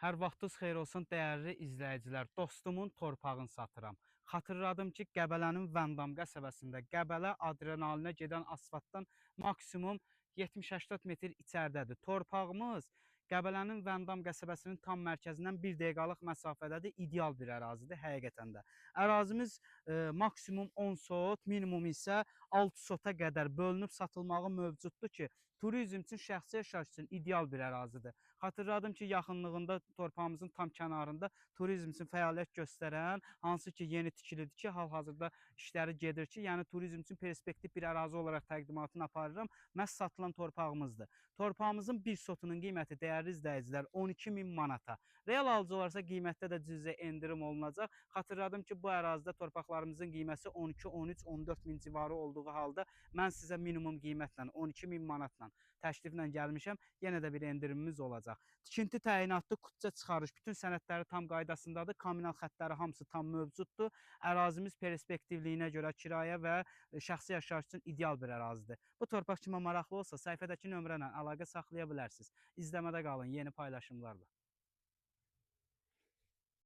Hər vaxtınız xeyir olsun dəyərli izləyicilər. Dostumun torpağını satıram. Xatırladım ki, Qəbələnin Vəndam qəsəbəsində Qəbələ adrenalinə gedən asfaltdan maksimum 70-80 metr içəridədir. Torpağımız Qəbələnin Vəndam qəsəbəsinin tam mərkəzindən 1 dəqiqəlik məsafədədir. İdeal bir ərazidir həqiqətən də. Ərazimiz maksimum 10 sot, minimum isə 6 sota qədər bölünüb satılmağı mövcuddur ki, turizm üçün, şəxsi yaşayış üçün ideal bir ərazidir. Xatırladım ki, yaxınlığında torpağımızın tam kənarında turizm üçün fəaliyyət göstərən, hansı ki yeni tikilidir ki, hal-hazırda işləri gedir ki, yəni turizm üçün perspektiv bir ərazi olaraq təqdimatını aparıram. Məhz satılan torpağımızdır. Torpağımızın bir sotunun qiyməti dəyərli izləyicilər 12.000 manata. Real alıcı olarsa qiymətdə də cüzi endirim olunacaq. Xatırladım ki, bu ərazidə torpaqlarımızın qiyməti 12, 13, 14 min civarı olduğu halda mən sizə minimum qiymətlə 12.000 manatla təkliflə gəlmişəm. Yenə də bir endirimimiz olacaq. Tikinti təyinatlı, kütçə çıxarış, bütün sənədləri tam qaydasındadır. Kommunal xəttləri hamısı tam mövcuddur. Ərazimiz perspektivliyinə görə kirayə və şəxsi yaşayış üçün ideal bir ərazidir. Bu torpaq kimə maraqlı olsa, səhifədəki nömrə ilə əlaqə saxlaya bilərsiniz. İzləmədə qalın yeni paylaşımlarla.